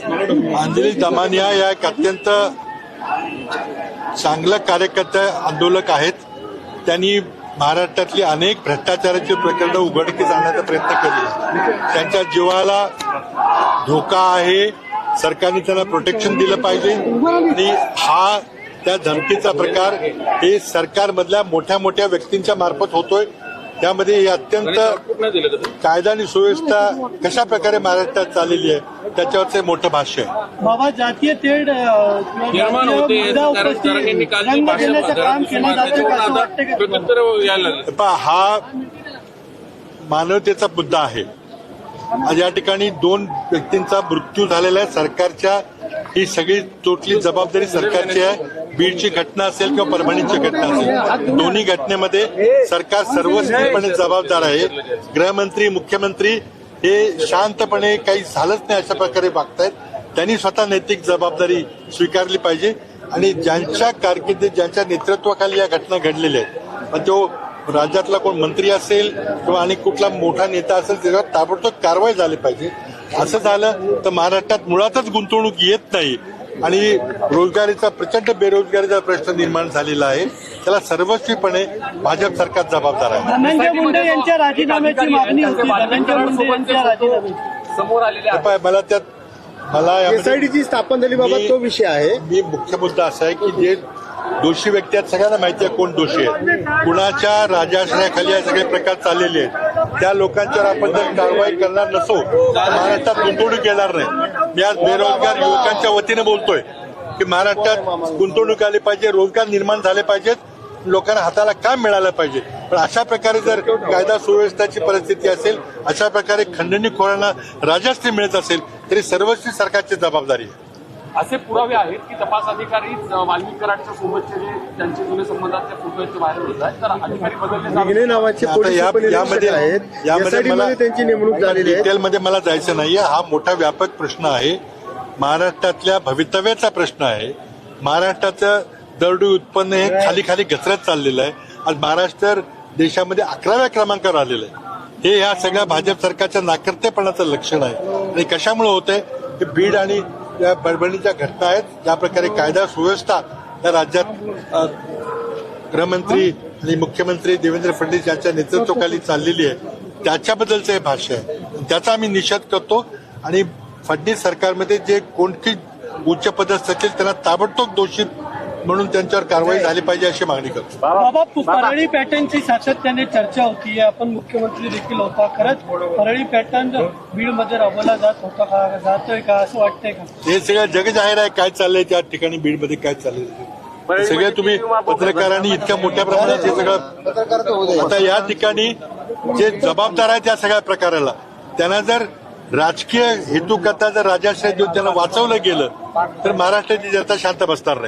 अंजली दमानिया या एक अत्यंत चांगलं कार्यकर्ते आंदोलक आहेत. त्यांनी महाराष्ट्रातली अनेक भ्रष्टाचाराची प्रकरणं उघडकीस आणण्याचा प्रयत्न केले. त्यांच्या जीवाला धोका आहे. सरकारने त्यांना प्रोटेक्शन दिलं पाहिजे. आणि हा त्या धमकीचा प्रकार हे सरकारमधल्या मोठ्या मोठ्या व्यक्तींच्या मार्फत होतोय. त्यामध्ये ही अत्यंत कायदा आणि सुव्यवस्था कशा प्रकारे महाराष्ट्रात चाललेली आहे त्याच्यावरचं मोठं भाष्य आहे. बाबा जातीय तेढ निर्माण होते हा मानवतेचा मुद्दा आहे. आज या ठिकाणी 2 व्यक्तींचा मृत्यू झालेला आहे. सरकारच्या ही सगळी टोटली जबाबदारी सरकारची आहे. बीडची घटना असेल किंवा परभणीची घटना असेल, दोन्ही घटनेमध्ये सरकार सर्वस्वीपणे जबाबदार आहे. गृहमंत्री मुख्यमंत्री हे शांतपणे काही झालंच नाही अशा प्रकारे वागतायत. त्यांनी स्वतः नैतिक जबाबदारी स्वीकारली पाहिजे. आणि ज्यांच्या कारकिर्दीत ज्यांच्या नेतृत्वाखाली या घटना घडलेल्या आहेत, पण तो राज्यातला कोण मंत्री असेल किंवा आणि कुठला मोठा नेता असेल त्याच्यावर ताबडतोब कारवाई झाली पाहिजे. असं झालं तर महाराष्ट्रात मुळातच गुंतवणूक येत नाही आणि रोजगारीचा प्रचंड बेरोजगारीचा प्रश्न निर्माण झालेला आहे. त्याला सर्वस्वीपणे भाजप सरकार जबाबदार आहे. धनंजय मुंडे यांच्या राजीनाम्याची मागणी होती. धनंजय मुंडे यांच्या राजीनाम्याची समोर आलेल्या मला एसआयटीची स्थापन झाली बाबा, तो विषय आहे. मी मुख्य मुद्दा असा आहे की जे दोषी व्यक्ती आहेत सगळ्यांना माहिती आहे कोण दोषी आहेत. कुणाच्या राजाश्रयाखाली हे सगळे प्रकार चाललेले आहेत. त्या लोकांच्यावर आपण जर कारवाई करणार नसो तर महाराष्ट्रात गुंतवणूक येणार नाही. मी आज बेरोजगार युवकांच्या वतीने बोलतोय की महाराष्ट्रात गुंतवणूक आली पाहिजे, रोजगार निर्माण झाले पाहिजेत, लोकांना हाताला काम मिळालं पाहिजे. पण अशा प्रकारे जर कायदा सुव्यवस्थेची परिस्थिती असेल, अशा प्रकारे खंडणीखोरांना राजाश्रय मिळत असेल तरी सर्वस्वी सरकारची जबाबदारी आहे. असे पुरावे आहेत की तपास अधिकारी वाल्मिक कराडच्या सोबतचे जे त्यांचे जुने संबंधातले फोटो व्हायरल होत आहेत, तर अधिकारी बदलले नावाचे यामध्ये त्यांची नेमणूक झालेली आहे. डिटेलमध्ये मला जायचं नाहीये. हा मोठा व्यापक प्रश्न आहे. महाराष्ट्रातल्या भवितव्याचा प्रश्न आहे. महाराष्ट्राचं दरडोई उत्पन्न हे खाली खाली घसरत चाललेलं आहे. आज महाराष्ट्र देशामध्ये 11व्या क्रमांकावर आलेलं आहे. हे ह्या सगळ्या भाजप सरकारच्या नाकर्तेपणाचं लक्षण आहे. आणि कशामुळे होतंय हे बीड आणि या परभणीच्या घटना आहेत. ज्या प्रकारे कायदा सुव्यवस्था या राज्यात गृहमंत्री आणि मुख्यमंत्री देवेंद्र फडणवीस यांच्या नेतृत्वाखाली चाललेली आहे त्याच्याबद्दलचं हे भाष्य आहे. त्याचा आम्ही निषेध करतो. आणि फडणवीस सरकारमध्ये जे कोणती उच्च पदस्थ असतील त्यांना ताबडतोब दोषी म्हणून त्यांच्यावर कारवाई झाली पाहिजे अशी मागणी करतो. बाबा, परळी पॅटर्नची सातत्याने चर्चा होती. आपण मुख्यमंत्री देखील होता. खरंच परळी पॅटर्न बीडमध्ये राबवला जात होता का, जातोय का, असं वाटतंय का? हे सगळं जग जाहीर आहे काय चाललंय त्या ठिकाणी बीडमध्ये काय चाललंय. सगळे तुम्ही पत्रकारांनी इतक्या मोठ्या प्रमाणात हे सगळं आता या ठिकाणी जे जबाबदार आहे त्या सगळ्या प्रकाराला त्यांना जर राजकीय हेतू करता जर राजाश्रय देऊन त्यांना वाचवलं गेलं तर महाराष्ट्राची जनता शांत बसणार नाही.